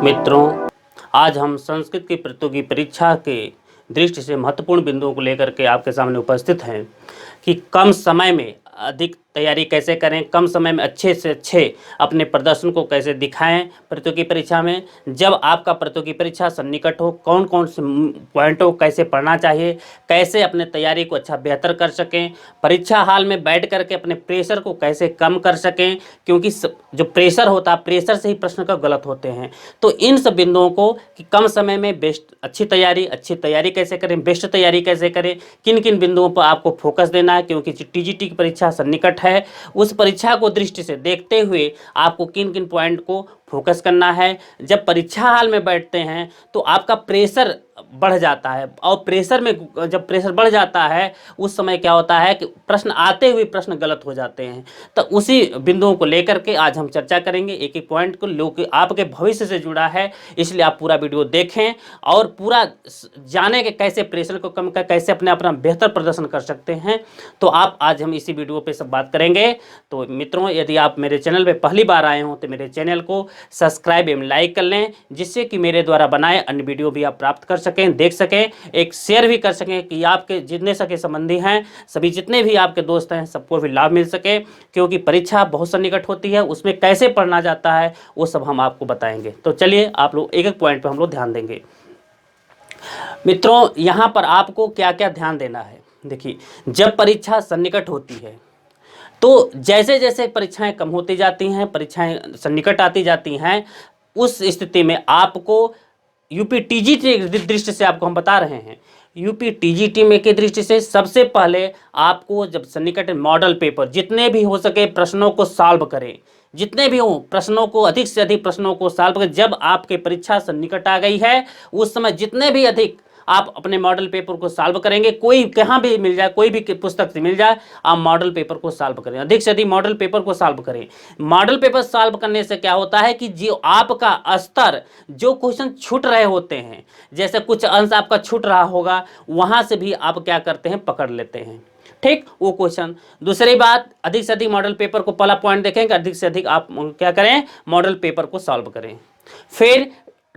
मित्रों, आज हम संस्कृत की प्रतियोगी परीक्षा के दृष्टि से महत्वपूर्ण बिंदुओं को लेकर के आपके सामने उपस्थित हैं कि कम समय में अधिक तैयारी कैसे करें, कम समय में अच्छे से अच्छे अपने प्रदर्शन को कैसे दिखाएं प्रतियोगी परीक्षा में। जब आपका प्रतियोगी परीक्षा सन्निकट हो, कौन कौन से पॉइंटों को कैसे पढ़ना चाहिए, कैसे अपने तैयारी को अच्छा बेहतर कर सकें, परीक्षा हाल में बैठ करके अपने प्रेशर को कैसे कम कर सकें, क्योंकि जो प्रेशर होता है, प्रेशर से ही प्रश्न का गलत होते हैं। तो इन सब बिंदुओं को कि कम समय में बेस्ट अच्छी तैयारी कैसे करें, बेस्ट तैयारी कैसे करें, किन किन बिंदुओं पर आपको फोकस देना है, क्योंकि टीजीटी की परीक्षा सन्निकट है। उस परीक्षा को दृष्टि से देखते हुए आपको किन किन पॉइंट को फोकस करना है। जब परीक्षा हाल में बैठते हैं तो आपका प्रेशर बढ़ जाता है, और प्रेशर में जब प्रेशर बढ़ जाता है उस समय क्या होता है कि प्रश्न आते हुए प्रश्न गलत हो जाते हैं। तो उसी बिंदुओं को लेकर के आज हम चर्चा करेंगे, एक एक पॉइंट को जो कि आपके भविष्य से जुड़ा है, इसलिए आप पूरा वीडियो देखें और पूरा जाने के कैसे प्रेशर को कम कर कैसे अपना बेहतर प्रदर्शन कर सकते हैं। तो आप आज हम इसी वीडियो पे सब बात करेंगे। तो मित्रों, यदि आप मेरे चैनल पे पहली बार आए हो तो मेरे चैनल को सब्सक्राइब एवं लाइक कर लें, जिससे कि मेरे द्वारा बनाए अन्य वीडियो भी आप प्राप्त कर सकें, देख सकें, एक शेयर भी कर सकें कि आपके जितने सके संबंधी हैं, सभी जितने भी आपके दोस्त हैं, सबको भी लाभ मिल सके। क्योंकि परीक्षा बहुत सन्निकट होती है, उसमें कैसे पढ़ना जाता है वो सब हम आपको बताएंगे। तो चलिए आप लोग एक एक पॉइंट पर हम लोग ध्यान देंगे। मित्रों, यहाँ पर आपको क्या क्या ध्यान देना है। देखिए, जब परीक्षा सन्निकट होती है तो जैसे जैसे परीक्षाएं कम होती जाती हैं, परीक्षाएं सन्निकट आती जाती हैं, उस स्थिति में आपको यूपी टीजीटी की दृष्टि से आपको हम बता रहे हैं, यूपी टीजीटी में की दृष्टि से सबसे पहले आपको जब सन्निकट मॉडल पेपर जितने भी हो सके प्रश्नों को सॉल्व करें, जितने भी हो प्रश्नों को अधिक से अधिक प्रश्नों को सॉल्व करें। जब आपके परीक्षा सन्निकट आ गई है उस समय जितने भी अधिक आप अपने मॉडल पेपर को सॉल्व करेंगे, कोई कहाँ भी मिल जाए, कोई भी पुस्तक से मिल जाए, आप मॉडल पेपर को सॉल्व करें, अधिक से अधिक मॉडल पेपर को सॉल्व करें। मॉडल पेपर सॉल्व करने से क्या होता है कि जो आपका स्तर, जो क्वेश्चन छूट रहे होते हैं, जैसे कुछ अंश आपका छूट रहा होगा, वहां से भी आप क्या करते हैं, पकड़ लेते हैं, ठीक, वो क्वेश्चन। दूसरी बात, अधिक से अधिक मॉडल पेपर को, पहला पॉइंट देखेंगे, अधिक से अधिक आप क्या करें, मॉडल पेपर को सॉल्व करें। फिर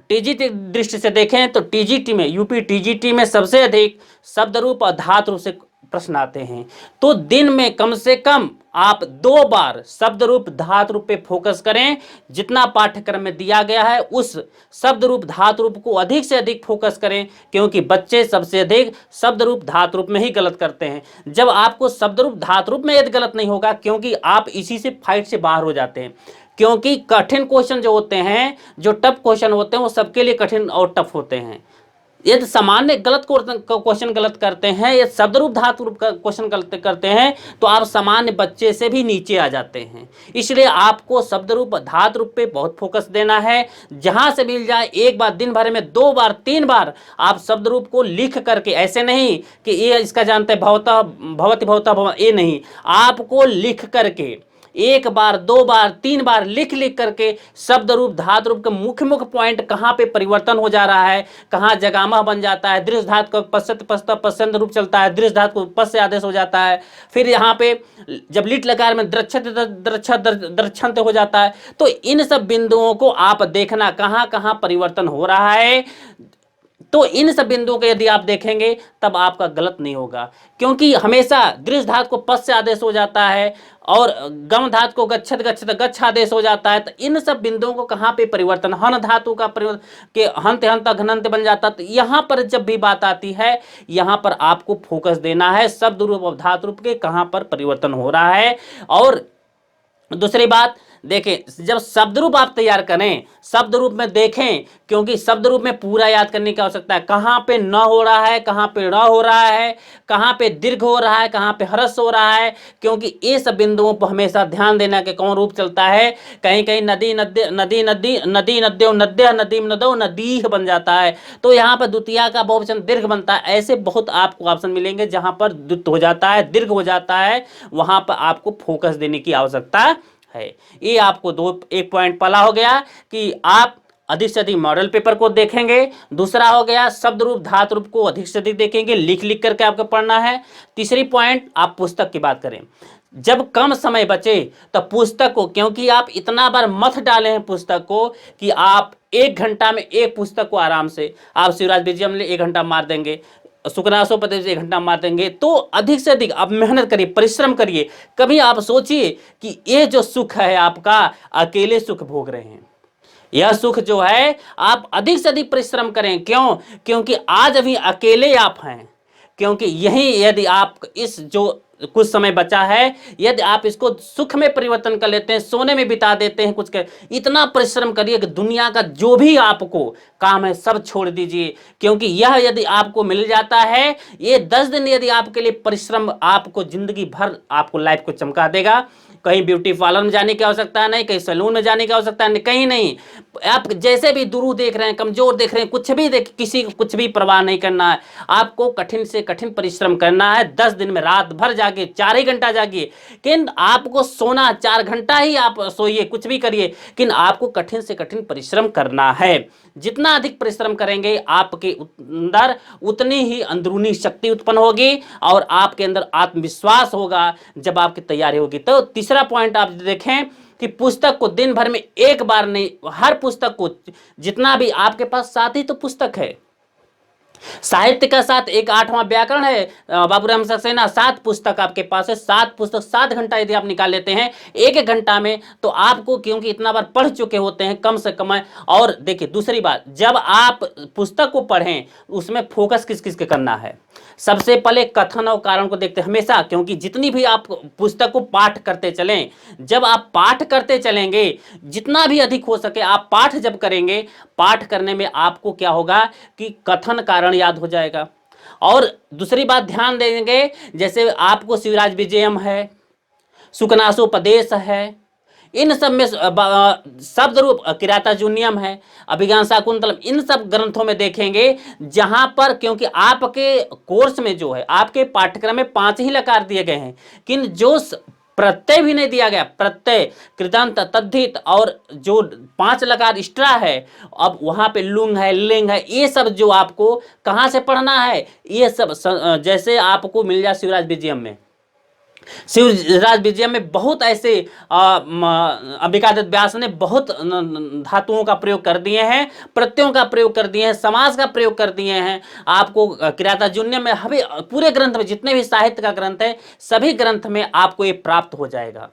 टीजीटी दृष्टि से देखें तो टीजीटी में, यूपी टीजीटी में सबसे अधिक शब्द रूप और धातु रूप से प्रश्न आते हैं। तो दिन में कम से कम आप 2 बार शब्द रूप धातु रूप पे फोकस करें। जितना पाठ्यक्रम में दिया गया है उस शब्द रूप धातु रूप को अधिक से अधिक फोकस करें, क्योंकि बच्चे सबसे अधिक शब्द रूप धातु रूप में ही गलत करते हैं। जब आपको शब्द रूप धातु रूप में यदि गलत नहीं होगा, क्योंकि आप इसी से फाइट से बाहर हो जाते हैं, क्योंकि कठिन क्वेश्चन जो होते हैं, जो टफ क्वेश्चन होते हैं, वो सबके लिए कठिन और टफ होते हैं। यदि सामान्य गलत क्वेश्चन गलत करते हैं या शब्द रूप धातु रूप का क्वेश्चन गलत करते हैं तो आप सामान्य बच्चे से भी नीचे आ जाते हैं। इसलिए आपको शब्द रूप धातु रूप पे बहुत फोकस देना है। जहां से मिल जाए एक बार, दिन भर में 2 बार 3 बार आप शब्द रूप को लिख करके, ऐसे नहीं कि ये इसका जानते हैं भवता भवति भवता भव, ये नहीं, आपको लिख करके 1 बार 2 बार 3 बार लिख लिख करके शब्द रूप धातु रूप के मुख्य मुख्य पॉइंट, कहाँ पे परिवर्तन हो जा रहा है, कहाँ जगामह बन जाता है, दृश्य धातु का पश्चात पश्चात पश्चंत रूप चलता है, दृश्य धातु को पश्च से आदेश हो जाता है, फिर यहाँ पे जब लिट लकार में द्रच्छत द्रच्छत द्रच्छंत हो जाता है। तो इन सब बिंदुओं को आप देखना, कहाँ कहाँ परिवर्तन हो रहा है। तो इन सब बिंदुओं को यदि आप देखेंगे तब आपका गलत नहीं होगा, क्योंकि हमेशा दृश्य धातु को पश्च से आदेश हो जाता है और गम धातु को गच्छत गच्छत गच्छ आदेश हो जाता है। तो इन सब बिंदुओं को कहाँ पे परिवर्तन, हन धातु का परिवर्तन के हंत हंत घनंत बन जाता है। तो यहाँ पर जब भी बात आती है, यहाँ पर आपको फोकस देना है शब्द रूप और धातु रूप के कहाँ पर परिवर्तन हो रहा है। और दूसरी बात देखें, जब शब्द रूप आप तैयार करें, शब्द रूप में देखें, क्योंकि शब्द रूप में पूरा याद करने की आवश्यकता है, कहाँ पे न हो रहा है, कहाँ पे र हो रहा है, कहाँ पे दीर्घ हो रहा है, कहाँ पे ह्रस्व हो रहा है, क्योंकि ये सब बिंदुओं पर हमेशा ध्यान देना कि कौन रूप चलता है। कहीं कहीं नदी नद्य नदी नदी नदी नद्यो नद्य नदी नदो नदी बन जाता है, तो यहाँ पर द्वितीया का बहुवचन दीर्घ बनता है। ऐसे बहुत आपको ऑप्शन मिलेंगे जहाँ पर द्वित्व हो जाता है, दीर्घ हो जाता है, वहाँ पर आपको फोकस देने की आवश्यकता है। ये आपको एक पॉइंट पहला हो गया कि आप अधिक से अधिक मॉडल पेपर को देखेंगे। दूसरा हो गया शब्द रूप धातु रूप को अधिक से अधिक देखेंगे, लिख लिख करके आपको पढ़ना है। तीसरी पॉइंट, आप पुस्तक की बात करें, जब कम समय बचे तो पुस्तक को, क्योंकि आप इतना बार मत डाले हैं पुस्तक को कि आप 1 घंटा में एक पुस्तक को आराम से, आप शिवराज विजयम ले 1 घंटा मार देंगे, सुकनासोपदेश 1 घंटा मार देंगे, तो अधिक से अधिक आप मेहनत करिए, परिश्रम करिए। कभी आप सोचिए कि ये जो सुख है आपका, अकेले सुख भोग रहे हैं, यह सुख जो है आप अधिक से अधिक परिश्रम करें। क्यों? क्योंकि आज अभी अकेले आप हैं, क्योंकि यही यदि आप इस जो कुछ समय बचा है, यदि आप इसको सुख में परिवर्तन कर लेते हैं, सोने में बिता देते हैं, कुछ कर, इतना परिश्रम करिए कि दुनिया का जो भी आपको काम है सब छोड़ दीजिए, क्योंकि यह यदि आपको मिल जाता है, ये 10 दिन यदि आपके लिए परिश्रम आपको जिंदगी भर आपको लाइफ को चमका देगा। कहीं ब्यूटी पार्लर में जाने की आवश्यकता नहीं, कहीं सैलून में जाने की आवश्यकता नहीं, कहीं नहीं। आप जैसे भी दुरू देख रहे हैं, कमजोर देख रहे हैं, कुछ भी देख, किसी को कुछ भी परवाह नहीं करना है। आपको कठिन से कठिन परिश्रम करना है। 10 दिन में रात भर जागिए, 4 ही घंटा जागिए, किन आपको सोना 4 घंटा ही आप सोइए, कुछ भी करिए, किन आपको कठिन से कठिन परिश्रम करना है। जितना अधिक परिश्रम करेंगे आपके अंदर उतनी ही अंदरूनी शक्ति उत्पन्न होगी और आपके अंदर आत्मविश्वास होगा जब आपकी तैयारी होगी। तो तीसरा पॉइंट आप देखें कि पुस्तक को दिन भर में एक बार नहीं, हर पुस्तक को, जितना भी आपके पास 7 ही तो पुस्तक है। साहित्य का 7, एक 8वां व्याकरण है बाबूराम सक्सेना, 7 पुस्तक आपके पास है। 7 पुस्तक 7 घंटा यदि आप निकाल लेते हैं 1-1 घंटा में, तो आपको, क्योंकि इतना बार पढ़ चुके होते हैं कम से कम। और देखिए दूसरी बात, जब आप पुस्तक को पढ़ें उसमें फोकस किस किस के करना है। सबसे पहले कथन और कारण को देखते हैं हमेशा, क्योंकि जितनी भी आप पुस्तक को पाठ करते चलें, जब आप पाठ करते चलेंगे, जितना भी अधिक हो सके आप पाठ जब करेंगे, पाठ करने में आपको क्या होगा कि कथन कारण याद हो जाएगा। और दूसरी बात ध्यान देंगे, जैसे आपको शिवराज विजयम है, सुकनासोपदेश है, इन सब में शब्द रूप किरातार्जुनीयम है, अभिज्ञान शाकुंतलम, इन सब ग्रंथों में देखेंगे जहां पर, क्योंकि आपके कोर्स में जो है, आपके पाठ्यक्रम में 5 ही लकार दिए गए हैं, किन जो प्रत्यय भी नहीं दिया गया, प्रत्यय, कृदंत, तद्धित और जो 5 लकार एक्स्ट्रा है, अब वहां पे लुंग है, लिंग है, ये सब जो आपको कहां से पढ़ना है, ये सब जैसे आपको मिल जाए शिवराज विजयम में। शिवराज विजयम में बहुत ऐसे अंबिकादत्त व्यास ने बहुत धातुओं का प्रयोग कर दिए हैं, प्रत्ययों का प्रयोग कर दिए हैं, समास का प्रयोग कर दिए हैं। आपको किरातार्जुनीयम में हमें पूरे ग्रंथ में, जितने भी साहित्य का ग्रंथ है, सभी ग्रंथ में आपको ये प्राप्त हो जाएगा।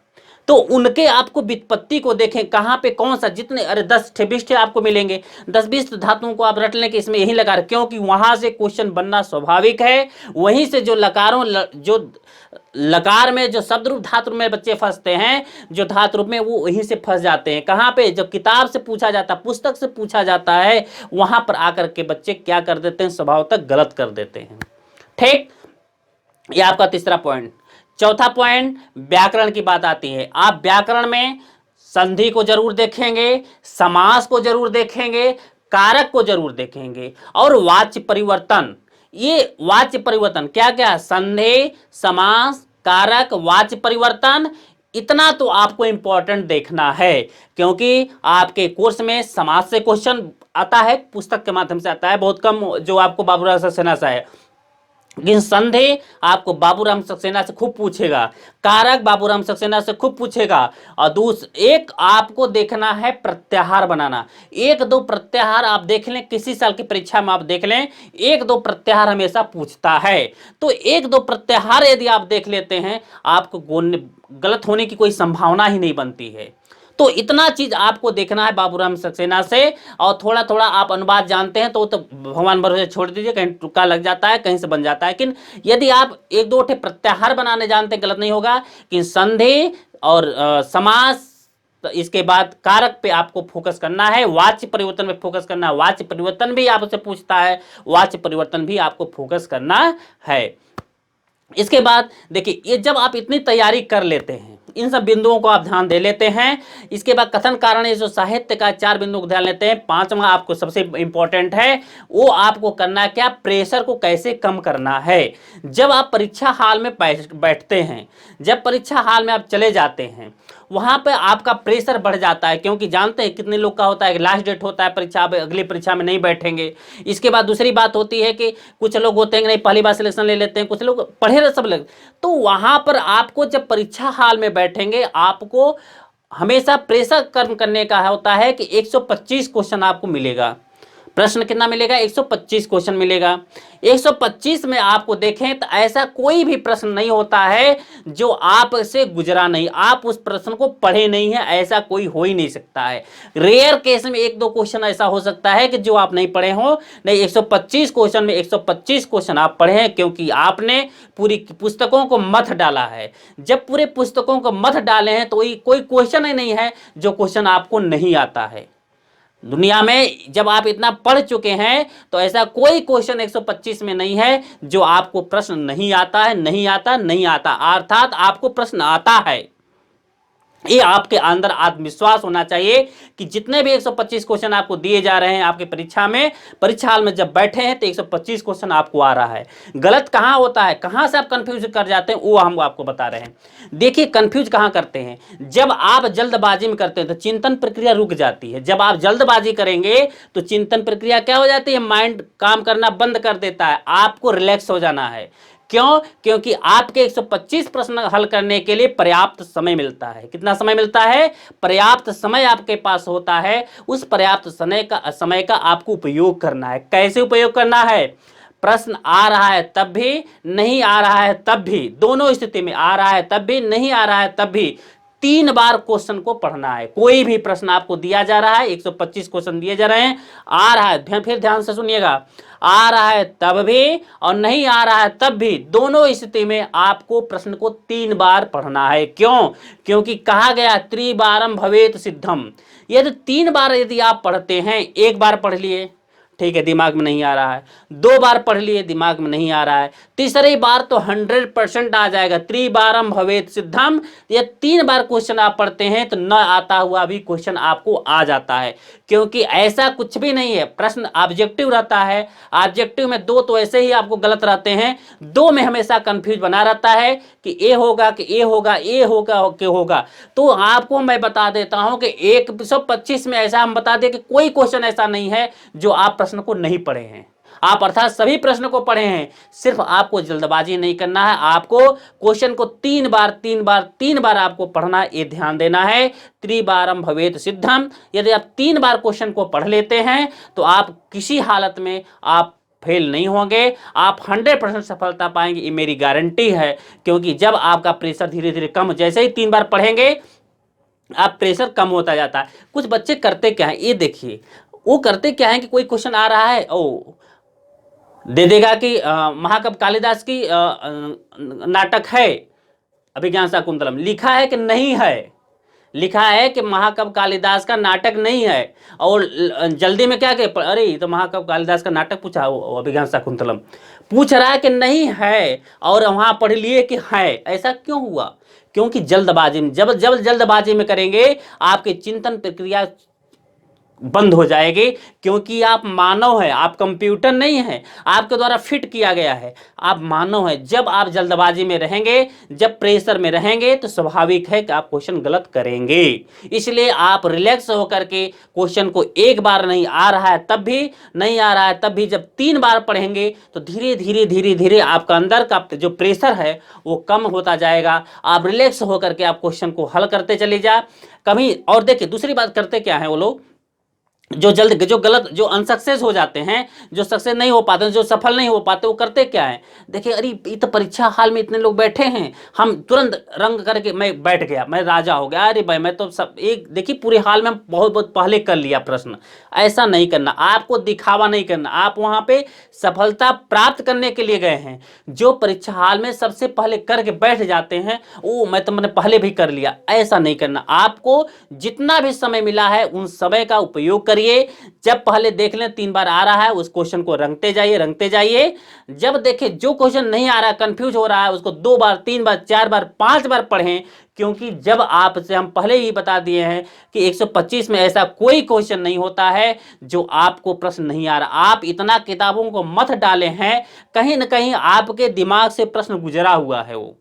तो उनके आपको व्युत्पत्ति को देखें, कहाँ पे कौन सा, जितने, अरे 10-20 आपको मिलेंगे, 10-20 धातुओं को आप रट लें कि इसमें यही लकार, क्योंकि वहां से क्वेश्चन बनना स्वाभाविक है। वहीं से जो लकारों, जो लकार में जो शब्द रूप धातु में बच्चे फंसते हैं, जो धातु रूप में, वो वहीं से फंस जाते हैं। कहाँ पे? जब किताब से पूछा जाता, पुस्तक से पूछा जाता है, वहां पर आकर के बच्चे क्या कर देते हैं, स्वभावतः गलत कर देते हैं। ठीक, ये आपका तीसरा पॉइंट। चौथा पॉइंट, व्याकरण की बात आती है। आप व्याकरण में संधि को जरूर देखेंगे, समास को जरूर देखेंगे, कारक को जरूर देखेंगे, और वाच्य परिवर्तन। ये वाच्य परिवर्तन क्या क्या? संधि, समास, कारक, वाच्य परिवर्तन, इतना तो आपको इंपॉर्टेंट देखना है, क्योंकि आपके कोर्स में समास से क्वेश्चन आता है, पुस्तक के माध्यम से आता है, बहुत कम जो आपको बाबूराम सक्सेना से है। लेकिन संधि आपको बाबूराम सक्सेना से खूब पूछेगा, कारक बाबूराम सक्सेना से खूब पूछेगा, और एक आपको देखना है प्रत्याहार बनाना। 1-2 प्रत्याहार आप देख लें, किसी साल की परीक्षा में आप देख लें, 1-2 प्रत्याहार हमेशा पूछता है। तो 1-2 प्रत्याहार यदि आप देख लेते हैं, आपको गलत होने की कोई संभावना ही नहीं बनती है। तो इतना चीज आपको देखना है बाबूराम सक्सेना से। और थोड़ा थोड़ा आप अनुवाद जानते हैं तो भगवान भरोसे छोड़ दीजिए, कहीं तुक्का लग जाता है, कहीं से बन जाता है। लेकिन यदि आप 1-2 प्रत्याहार बनाने जानते हैं, गलत नहीं होगा। कि संधि और समास, तो इसके बाद कारक पे आपको फोकस करना है, वाच्य परिवर्तन पे फोकस करना है। वाच्य परिवर्तन भी आपसे पूछता है, वाच्य परिवर्तन भी आपको फोकस करना है। इसके बाद देखिए, ये जब आप इतनी तैयारी कर लेते हैं, इन सब बिंदुओं को आप ध्यान दे लेते हैं। इसके बाद कथन कारण ये जो साहित्य का 4 बिंदु को ध्यान लेते हैं। 5वां आपको सबसे इंपॉर्टेंट है, वो आपको करना क्या, प्रेशर को कैसे कम करना है। जब आप परीक्षा हॉल में बैठते हैं, जब परीक्षा हॉल में आप चले जाते हैं, वहां पे आपका प्रेशर बढ़ जाता है, क्योंकि जानते हैं कितने लोग का होता है कि लास्ट डेट होता है परीक्षा, अगली परीक्षा में नहीं बैठेंगे। इसके बाद दूसरी बात होती है कि कुछ लोग होते हैं कि नहीं पहली बार सिलेक्शन ले लेते हैं, कुछ लोग पढ़े रहे सब लोग। तो वहां पर आपको जब परीक्षा हॉल में बैठेंगे, आपको हमेशा प्रेशर कम करने का होता है कि 125 क्वेश्चन आपको मिलेगा। प्रश्न कितना मिलेगा, 125 क्वेश्चन मिलेगा। 125 में आपको देखें तो ऐसा कोई भी प्रश्न नहीं होता है जो आपसे गुजरा नहीं, आप उस प्रश्न को पढ़े नहीं है, ऐसा कोई हो ही नहीं सकता है। रेयर केस में 1-2 क्वेश्चन ऐसा हो सकता है कि जो आप नहीं पढ़े हो, नहीं 125 क्वेश्चन में 125 क्वेश्चन आप पढ़े हैं, क्योंकि आपने पूरी पुस्तकों को मथ डाला है। जब पूरे पुस्तकों को मथ डाले हैं तो कोई क्वेश्चन ही नहीं है जो क्वेश्चन आपको नहीं आता है। दुनिया में जब आप इतना पढ़ चुके हैं तो ऐसा कोई क्वेश्चन 125 में नहीं है जो आपको प्रश्न नहीं आता है, नहीं आता, नहीं आता, अर्थात आपको प्रश्न आता है। ये आपके अंदर आत्मविश्वास होना चाहिए कि जितने भी 125 क्वेश्चन आपको दिए जा रहे हैं आपके परीक्षा में, परीक्षा हाल में जब बैठे हैं तो 125 क्वेश्चन आपको आ रहा है। गलत कहाँ होता है, कहाँ से आप कंफ्यूज कर जाते हैं, वो हम आपको बता रहे हैं। देखिए कंफ्यूज कहाँ करते हैं, जब आप जल्दबाजी में करते हैं तो चिंतन प्रक्रिया रुक जाती है। जब आप जल्दबाजी करेंगे तो चिंतन प्रक्रिया क्या हो जाती है, माइंड काम करना बंद कर देता है, आपको रिलैक्स हो जाना है। क्यों, क्योंकि आपके 125 प्रश्न हल करने के लिए पर्याप्त समय मिलता है। कितना समय मिलता है, पर्याप्त समय आपके पास होता है। उस पर्याप्त समय का आपको उपयोग करना है। कैसे उपयोग करना है, प्रश्न आ रहा है तब भी, नहीं आ रहा है तब भी, दोनों स्थिति में, आ रहा है तब भी, नहीं आ रहा है तब भी 3 बार क्वेश्चन को पढ़ना है। कोई भी प्रश्न आपको दिया जा रहा है, 125 क्वेश्चन दिए जा रहे हैं, आ रहा है, फिर ध्यान से सुनिएगा, आ रहा है तब भी और नहीं आ रहा है तब भी, दोनों स्थिति में आपको प्रश्न को 3 बार पढ़ना है। क्यों, क्योंकि कहा गया त्रिबारम भवेत सिद्धम। यदि 3 बार यदि आप पढ़ते हैं, 1 बार पढ़ लिए ठीक है दिमाग में नहीं आ रहा है, 2 बार पढ़ लिए दिमाग में नहीं आ रहा है, तीसरी बार तो 100% आ जाएगा। त्रिबारम भवेत सिद्धम, ये 3 बार क्वेश्चन आप पढ़ते हैं तो न आता हुआ भी क्वेश्चन आपको आ जाता है। क्योंकि ऐसा कुछ भी नहीं है, प्रश्न ऑब्जेक्टिव रहता है, ऑब्जेक्टिव में 2 तो ऐसे ही आपको गलत रहते हैं, 2 में हमेशा कंफ्यूज बना रहता है कि ए होगा कि ए होगा, ए होगा कि होगा। तो आपको मैं बता देता हूं कि 125 में ऐसा हम बता दें कि कोई क्वेश्चन ऐसा नहीं है जो आप प्रश्न को नहीं पढ़े हैं। आप अर्थात सभी प्रश्न को पढ़े हैं, सिर्फ आपको जल्दबाजी नहीं करना है, आपको क्वेश्चन को 3 बार आपको पढ़ना, ये ध्यान देना है। त्रिबारम भवेत सिद्धम, यदि आप 3 बार क्वेश्चन को पढ़ लेते हैं तो आप किसी हालत में आप फेल नहीं होंगे, आप 100% सफलता पाएंगे, ये मेरी गारंटी है। क्योंकि जब आपका प्रेशर धीरे धीरे कम, जैसे ही 3 बार पढ़ेंगे आप प्रेशर कम होता जाता है। कुछ बच्चे करते क्या है, ये देखिए, वो करते क्या है कि कोई क्वेश्चन आ रहा है, ओ दे देगा कि महाकवि कालिदास की नाटक है अभिज्ञान शाकुंतलम, लिखा है कि नहीं है, लिखा है कि महाकवि कालिदास का नाटक नहीं है, और जल्दी में क्या कि अरे तो महाकवि कालिदास का नाटक पूछा, अभिज्ञान शाकुंतलम पूछ रहा है कि नहीं है, और वहां पढ़ लिए कि है। ऐसा क्यों हुआ, क्योंकि जल्दबाजी में, जब जल्दबाजी में करेंगे आपकी चिंतन प्रक्रिया बंद हो जाएगी। क्योंकि आप मानव हैं, आप कंप्यूटर नहीं हैं, आपके द्वारा फिट किया गया है, आप मानव हैं। जब आप जल्दबाजी में रहेंगे, जब प्रेशर में रहेंगे तो स्वाभाविक है कि आप क्वेश्चन गलत करेंगे। इसलिए आप रिलैक्स होकर के क्वेश्चन को 1 बार नहीं आ रहा है तब भी, नहीं आ रहा है तब भी, जब 3 बार पढ़ेंगे तो धीरे धीरे आपका अंदर का जो प्रेशर है वो कम होता जाएगा। आप रिलैक्स होकर के आप क्वेश्चन को हल करते चले जा कभी। और देखिए दूसरी बात करते क्या है वो लोग, जो गलत, जो अनसक्सेस हो जाते हैं, जो सक्सेस नहीं हो पाते, जो सफल नहीं हो पाते, वो करते क्या है, देखिए अरे ये तो परीक्षा हाल में इतने लोग बैठे हैं, हम तुरंत रंग करके मैं बैठ गया, मैं राजा हो गया, अरे भाई मैं तो सब एक, देखिए पूरे हाल में बहुत पहले कर लिया प्रश्न। ऐसा नहीं करना, आपको दिखावा नहीं करना, आप वहाँ पे सफलता प्राप्त करने के लिए गए हैं। जो परीक्षा हाल में सबसे पहले करके बैठ जाते हैं, ओ मैं तो मैंने पहले भी कर लिया, ऐसा नहीं करना। आपको जितना भी समय मिला है उन समय का उपयोग करिए, जब पहले देख लें 3 बार आ रहा है उस क्वेश्चन को रंगते जाइए। जब देखें जो क्वेश्चन नहीं आ रहा है, कंफ्यूज हो रहा है, उसको 2 बार 3 बार 4 बार 5 बार पढ़ें। क्योंकि जब आपसे हम पहले ही बता दिए हैं कि 125 में ऐसा कोई क्वेश्चन नहीं होता है जो आपको प्रश्न नहीं आ रहा। आप इतना किताबों को मत डाले हैं, कहीं ना कहीं आपके दिमाग से प्रश्न गुजरा हुआ है, वो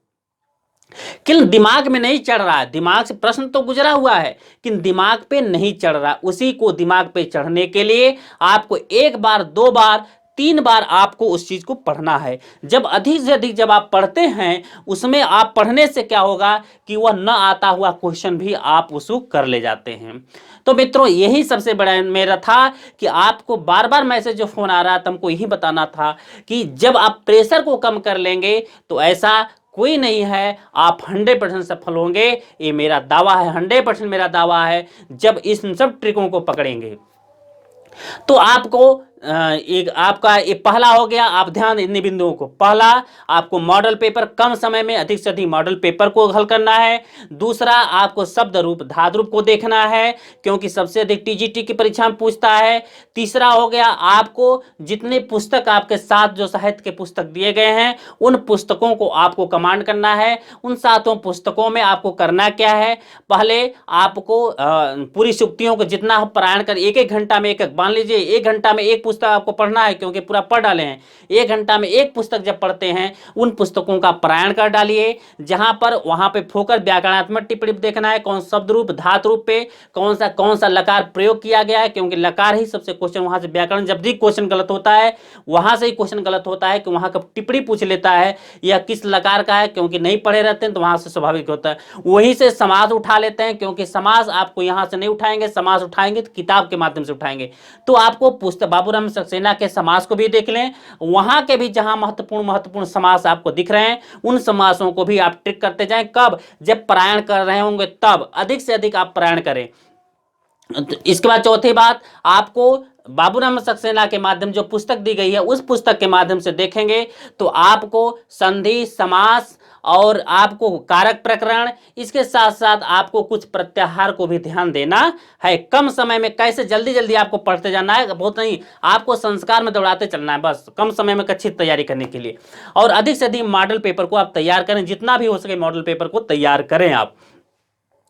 किन दिमाग में नहीं चढ़ रहा है। दिमाग से प्रश्न तो गुजरा हुआ है किन दिमाग पे नहीं चढ़ रहा। उसी को दिमाग पे चढ़ने के लिए आपको 1 बार 2 बार 3 बार आपको उस चीज को पढ़ना है। जब अधिक से अधिक जब आप पढ़ते हैं, उसमें आप पढ़ने से क्या होगा कि वह न आता हुआ क्वेश्चन भी आप उसको कर ले जाते हैं। तो मित्रों, यही सबसे बड़ा मेरा था कि आपको बार बार मैसेज जो फोन आ रहा था हमको यही बताना था कि जब आप प्रेशर को कम कर लेंगे तो ऐसा कोई नहीं है, आप 100% सफल होंगे। ये मेरा दावा है, 100% मेरा दावा है। जब इस सब ट्रिकों को पकड़ेंगे तो आपको एक आपका ये पहला हो गया। आप ध्यान इन बिंदुओं को, पहला आपको मॉडल पेपर कम समय में अधिक से अधिक मॉडल पेपर को हल करना है। दूसरा आपको शब्द रूप धातु रूप को देखना है, क्योंकि सबसे अधिक टीजीटी की परीक्षा में पूछता है। तीसरा हो गया आपको जितने पुस्तक आपके साथ जो साहित्य के पुस्तक दिए गए हैं उन पुस्तकों को आपको कमांड करना है। उन 7 पुस्तकों में आपको करना क्या है, पहले आपको पूरी सूक्तियों को जितना पारायण कर 1-1 घंटा में एक मान लीजिए 1 घंटा में एक पुस्तक आपको पढ़ना है, क्योंकि पूरा पढ़ डाले हैं। 1 घंटा में एक पुस्तक जब पढ़ते हैं उन पुस्तकों का पारायण कर डालिए। जहां पर वहां पे फोकस व्याकरणात्मक टिप्पणी देखना है, कौन शब्द रूप धातु रूप पे कौन सा लकार प्रयोग किया गया है, क्योंकि लकार ही सबसे क्वेश्चन वहां से व्याकरण जब भी क्वेश्चन गलत होता है वहां से ही क्वेश्चन गलत होता है कि वहां का टिप्पणी पूछ लेता है यह किस लकार का है, क्योंकि नहीं पढ़े रहते हैं तो वहां से स्वाभाविक होता है। वहीं से समास उठा लेते हैं, क्योंकि समास आपको यहां से नहीं उठाएंगे, समास उठाएंगे तो किताब के माध्यम से उठाएंगे। तो आपको पुस्तक बाबूराम सक्सेना के समास को भी देख लें, वहां के भी जहां महत्वपूर्ण समास आपको दिख रहे हैं उन समासों को भी आप ट्रिक करते जाएं। कब, जब पारायण कर रहे होंगे तब अधिक से अधिक आप पारायण करें। इसके बाद चौथी बात, आपको बाबूराम सक्सेना के माध्यम जो पुस्तक दी गई है उस पुस्तक के माध्यम से देखेंगे तो आपको संधि समास और आपको कारक प्रकरण, इसके साथ साथ आपको कुछ प्रत्याहार को भी ध्यान देना है। कम समय में कैसे जल्दी जल्दी आपको पढ़ते जाना है, बहुत नहीं, आपको संस्कार में दौड़ाते चलना है बस, कम समय में अच्छी तैयारी करने के लिए। और अधिक से अधिक मॉडल पेपर को आप तैयार करें, जितना भी हो सके मॉडल पेपर को तैयार करें आप।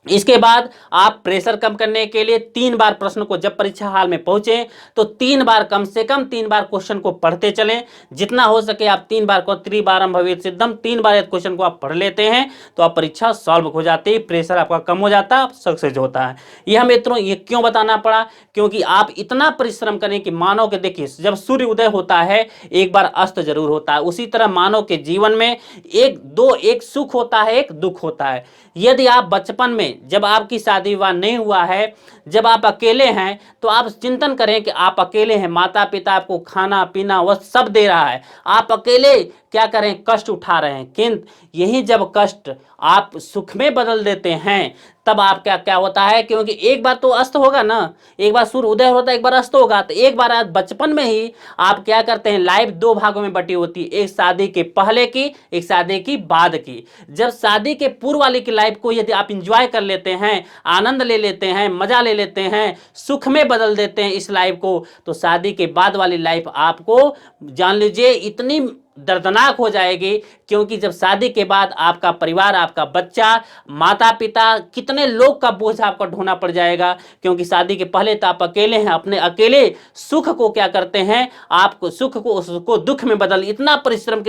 इसके बाद आप प्रेशर कम करने के लिए 3 बार प्रश्न को, जब परीक्षा हाल में पहुंचे तो 3 बार, कम से कम 3 बार क्वेश्चन को पढ़ते चलें। जितना हो सके आप 3 बार को, त्रिबारम भवेत् सिद्धम, 3 बार क्वेश्चन को आप पढ़ लेते हैं तो आप परीक्षा सॉल्व हो जाती है, प्रेशर आपका कम हो जाता है, सक्सेस होता है। यह मित्रों ये क्यों बताना पड़ा, क्योंकि आप इतना परिश्रम करें कि मानव के, देखिए जब सूर्य उदय होता है एक बार अस्त जरूर होता है, उसी तरह मानव के जीवन में एक सुख होता है, एक दुख होता है। यदि आप बचपन में, जब आपकी शादी विवाह नहीं हुआ है, जब आप अकेले हैं तो आप चिंतन करें कि आप अकेले हैं, माता पिता आपको खाना पीना वह सब दे रहा है, आप अकेले क्या करें, कष्ट उठा रहे हैं। किंतु यही जब कष्ट आप सुख में बदल देते हैं तब आप क्या होता है, क्योंकि एक बार तो अस्त होगा ना, एक बार सूर्य उदय होता है, एक बार अस्त होगा। तो एक बार आप बचपन में ही आप क्या करते हैं, लाइफ 2 भागों में बटी होती है, एक शादी के पहले की, एक शादी की बाद की। जब शादी के पूर्व वाली की लाइफ को यदि आप इंजॉय कर लेते हैं, आनंद ले लेते हैं, मजा ले लेते हैं, सुख में बदल देते हैं इस लाइफ को, तो शादी के बाद वाली लाइफ आपको जान लीजिए इतनी दर्दनाक हो जाएगी। क्योंकि जब शादी के बाद आपका परिवार, आपका बच्चा, माता पिता, कितने लोग का बोझ आपको ढोना पड़ जाएगा। क्योंकि शादी के पहले तो आप अकेले हैं, अपने अकेले सुख को क्या करते हैं, आपको सुख को उसको दुख में बदल, इतना परिश्रम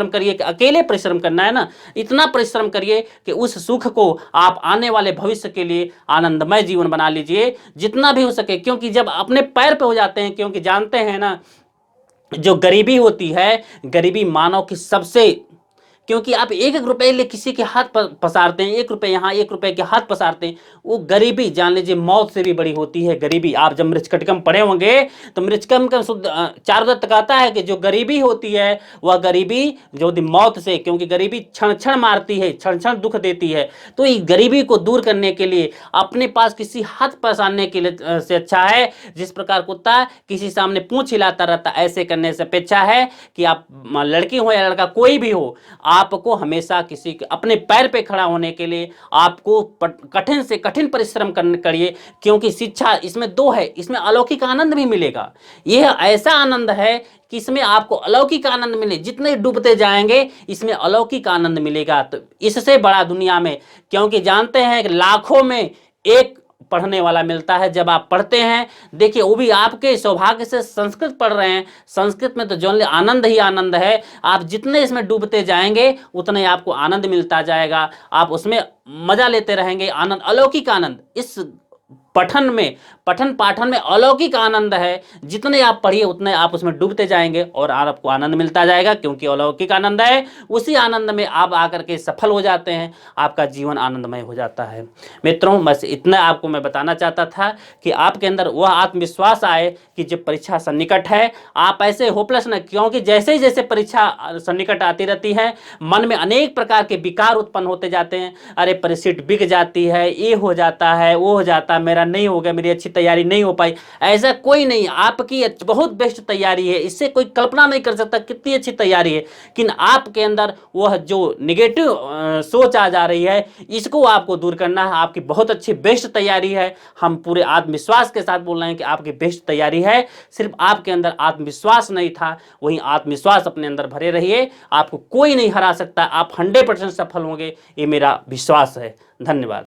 करिए कि अकेले परिश्रम करना है ना, इतना परिश्रम करिए कि उस सुख को आप आने वाले भविष्य के लिए आनंदमय जीवन बना लीजिए जितना भी हो सके। क्योंकि जब अपने पैर पे हो जाते हैं, क्योंकि जानते हैं ना जो गरीबी होती है, गरीबी मानव की सबसे, क्योंकि आप 1-1 रुपए ले किसी के हाथ पसारते हैं, 1 रुपए यहाँ 1 रुपए के हाथ पसारते हैं, वो गरीबी जान लीजिए मौत से भी बड़ी होती है गरीबी। आप जब मृच्छकटिकम पढ़े होंगे तो मृच्छकटिकम का चारुदत्त कहता है कि जो गरीबी होती है वह गरीबी जो मौत से, क्योंकि गरीबी क्षण क्षण मारती है, क्षण क्षण दुख देती है। तो इस गरीबी को दूर करने के लिए अपने पास किसी हाथ पसारने के लिए से अच्छा है, जिस प्रकार कुत्ता किसी सामने पूंछ हिलाता रहता, ऐसे करने से अपेक्षा है कि आप लड़की हो या लड़का कोई भी हो, आपको हमेशा किसी के अपने पैर पे खड़ा होने के लिए आपको कठिन से कठिन परिश्रम करिए, क्योंकि शिक्षा इसमें दो है, इसमें अलौकिक आनंद भी मिलेगा। यह ऐसा आनंद है कि इसमें आपको अलौकिक आनंद मिले, जितने डूबते जाएंगे इसमें अलौकिक आनंद मिलेगा। तो इससे बड़ा दुनिया में, क्योंकि जानते हैं कि लाखों में एक पढ़ने वाला मिलता है। जब आप पढ़ते हैं, देखिए वो भी आपके सौभाग्य से संस्कृत पढ़ रहे हैं, संस्कृत में तो जो आनंद ही आनंद है। आप जितने इसमें डूबते जाएंगे उतने आपको आनंद मिलता जाएगा, आप उसमें मजा लेते रहेंगे, आनंद, अलौकिक आनंद। इस पठन में, पठन पाठन में अलौकिक आनंद है। जितने आप पढ़िए उतने आप उसमें डूबते जाएंगे और आपको आनंद मिलता जाएगा, क्योंकि अलौकिक आनंद है। उसी आनंद में आप आकर के सफल हो जाते हैं, आपका जीवन आनंदमय हो जाता है। मित्रों, बस इतना आपको मैं बताना चाहता था कि आपके अंदर वह आत्मविश्वास आए कि जब परीक्षा सन्निकट है आप ऐसे होपलेस न, क्योंकि जैसे ही जैसे परीक्षा सन्निकट आती रहती है मन में अनेक प्रकार के विकार उत्पन्न होते जाते हैं। अरे परिसीट बिक जाती है, ये हो जाता है, वो हो जाता है, मेरा नहीं हो गया, मेरी अच्छी तैयारी नहीं हो पाई। ऐसा कोई नहीं, आपकी बहुत बेस्ट तैयारी है, इससे कोई कल्पना नहीं कर सकता कितनी अच्छी तैयारी है। लेकिन आपके अंदर वह जो निगेटिव सोच आ जा रही है, इसको आपको दूर करना है। आपकी बहुत अच्छी बेस्ट तैयारी है, हम पूरे आत्मविश्वास के साथ बोल रहे हैं कि आपकी बेस्ट तैयारी है। सिर्फ आपके अंदर आत्मविश्वास नहीं था, वही आत्मविश्वास अपने अंदर भरे रहिए, आपको कोई नहीं हरा सकता, आप 100% सफल होंगे, ये मेरा विश्वास है। धन्यवाद।